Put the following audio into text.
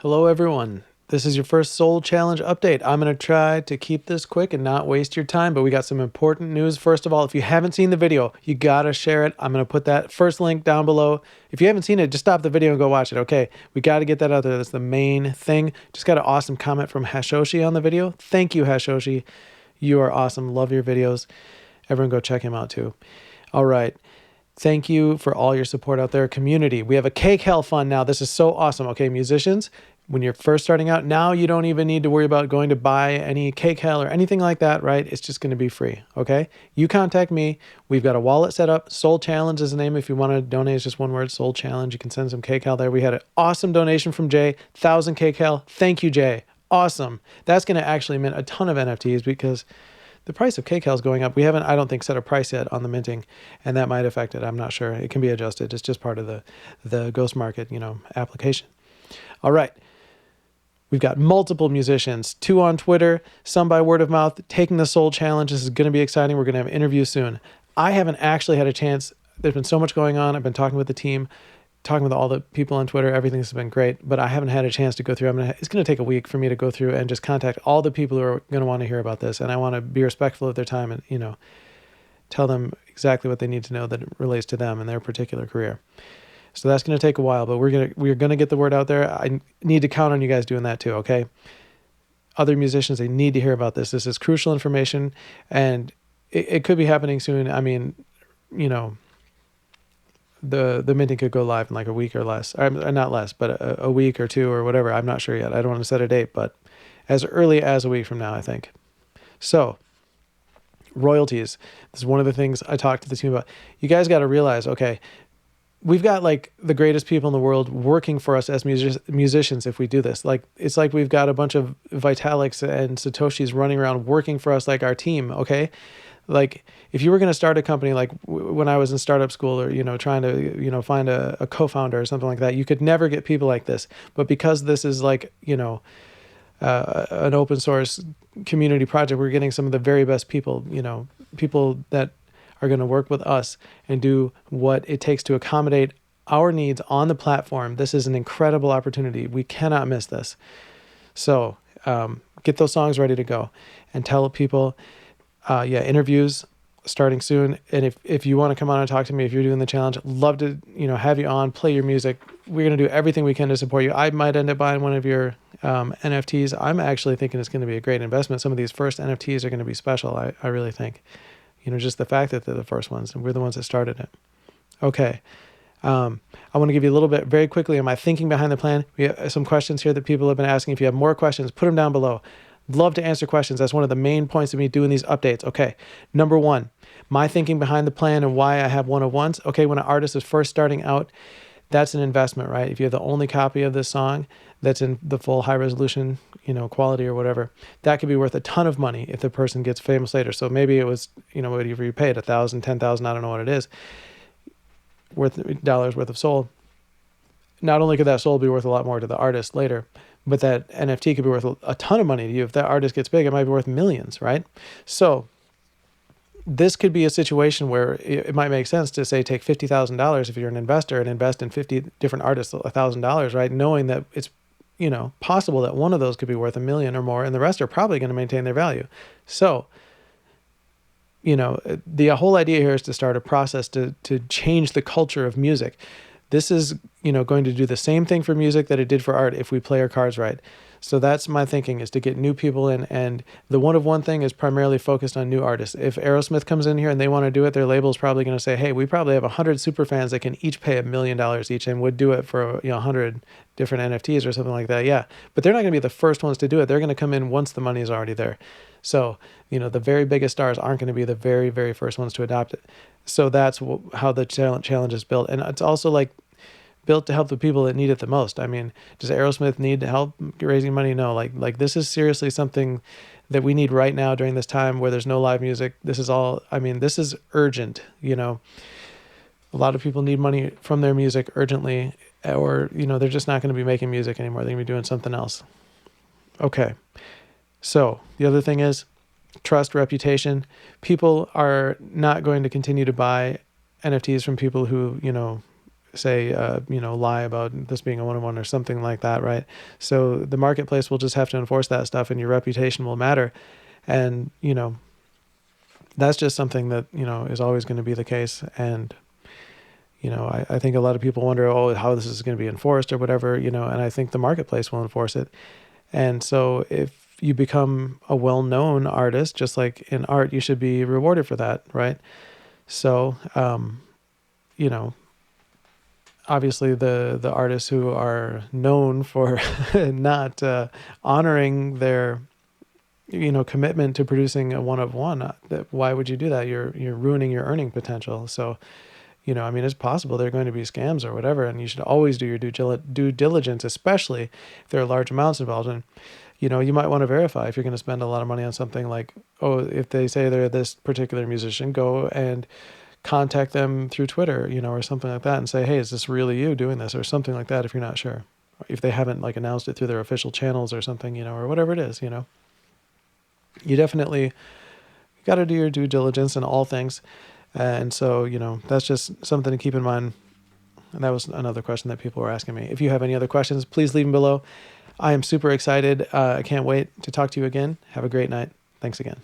Hello everyone. This is your first Soul Challenge update. I'm going to try to keep this quick and not waste your time, but we got some important news. First of all, if you haven't seen the video, you got to share it. I'm going to put that first link down below. If you haven't seen it, just stop the video and go watch it, okay? We got to get that out there. That's the main thing. Just got an awesome comment from Hashoshi on the video. Thank you, Hashoshi. You are awesome. Love your videos. Everyone go check him out too. All right. Thank you for all your support out there. Community, we have a Kcal fund now. This is so awesome. Okay, musicians, when you're first starting out, now you don't even need to worry about going to buy any Kcal or anything like that, right? It's just going to be free, okay? You contact me. We've got a wallet set up. Soul Challenge is the name. If you want to donate, it's just one word, Soul Challenge. You can send some Kcal there. We had an awesome donation from Jay, 1,000 Kcal. Thank you, Jay. Awesome. That's going to actually mint a ton of NFTs because the price of Kcal is going up. We haven't, I don't think, set a price yet on the minting, and that might affect it. I'm not sure. It can be adjusted. It's just part of the Ghost Market, application. All right. We've got multiple musicians, 2 on Twitter, some by word of mouth, taking the Soul Challenge. This is going to be exciting. We're going to have interviews soon. I haven't actually had a chance. There's been so much going on. I've been talking with the team, talking with all the people on Twitter. Everything's been great, but I haven't had a chance to go through. It's going to take a week for me to go through and just contact all the people who are going to want to hear about this. And I want to be respectful of their time and, tell them exactly what they need to know that relates to them and their particular career. So that's going to take a while, but we're going to get the word out there. I need to count on you guys doing that too. Okay. Other musicians, they need to hear about this. This is crucial information, and it could be happening soon. I mean, the minting could go live in like a week or less, or not less, but a week or 2 or whatever. I'm not sure yet. I don't want to set a date, but as early as a week from now, I think. So royalties. This is one of the things I talked to the team about. You guys got to realize, okay, we've got like the greatest people in the world working for us as musicians if we do this. Like, it's like we've got a bunch of Vitaliks and Satoshis running around working for us like our team, okay? Like, if you were going to start a company, like when I was in startup school or, trying to, find a co-founder or something like that, you could never get people like this. But because this is like, an open source community project, we're getting some of the very best people, people that are going to work with us and do what it takes to accommodate our needs on the platform. This is an incredible opportunity. We cannot miss this. So get those songs ready to go and tell people, interviews starting soon. And if you want to come on and talk to me, if you're doing the challenge, love to, have you on, play your music. We're going to do everything we can to support you. I might end up buying one of your NFTs. I'm actually thinking it's going to be a great investment. Some of these first NFTs are going to be special. I really think, just the fact that they're the first ones and we're the ones that started it. Okay. I want to give you a little bit very quickly on my thinking behind the plan. We have some questions here that people have been asking. If you have more questions, put them down below. Love to answer questions. That's one of the main points of me doing these updates. Okay. Number 1, my thinking behind the plan and why I have one of ones. Okay. When an artist is first starting out, that's an investment, right? If you have the only copy of this song that's in the full high resolution, quality or whatever, that could be worth a ton of money if the person gets famous later. So maybe it was, whatever you paid, $1,000, $10,000, I don't know what it is, dollars worth of soul. Not only could that soul be worth a lot more to the artist later, but that NFT could be worth a ton of money to you. If that artist gets big, it might be worth millions, right? So this could be a situation where it might make sense to say, take $50,000 if you're an investor and invest in 50 different artists, $1,000, right? Knowing that it's, possible that one of those could be worth $1 million or more, and the rest are probably going to maintain their value. So, the whole idea here is to start a process to change the culture of music. This is, going to do the same thing for music that it did for art if we play our cards right. So that's my thinking, is to get new people in. And the one of one thing is primarily focused on new artists. If Aerosmith comes in here and they want to do it, their label is probably going to say, hey, we probably have 100 super fans that can each pay $1 million each and would do it for 100 different NFTs or something like that. Yeah. But they're not going to be the first ones to do it. They're going to come in once the money is already there. So, the very biggest stars aren't going to be the very, very first ones to adopt it. So that's how the challenge is built. And it's also like built to help the people that need it the most. I mean, does Aerosmith need help raising money? No, like this is seriously something that we need right now during this time where there's no live music. This is urgent. A lot of people need money from their music urgently, or, they're just not going to be making music anymore. They're going to be doing something else. Okay. So the other thing is trust, reputation. People are not going to continue to buy NFTs from people who, say, lie about this being a one-on-one or something like that, right? So the marketplace will just have to enforce that stuff, and your reputation will matter. And, that's just something that, is always going to be the case. And, I think a lot of people wonder, how this is going to be enforced or whatever, and I think the marketplace will enforce it. And so if you become a well-known artist, just like in art, you should be rewarded for that, right? So, obviously the artists who are known for not honoring their commitment to producing a one of one, why would you do that? You're ruining your earning potential. So it's possible there are going to be scams or whatever, and you should always do your due diligence, especially if there are large amounts involved. And you might want to verify if you're going to spend a lot of money on something, like, if they say they're this particular musician, go and contact them through Twitter, or something like that, and say, hey, is this really you doing this, or something like that, if you're not sure. If they haven't announced it through their official channels or something, or whatever it is, you definitely got to do your due diligence in all things. And so, that's just something to keep in mind. And that was another question that people were asking me. If you have any other questions, please leave them below. I am super excited. I can't wait to talk to you again. Have a great night. Thanks again.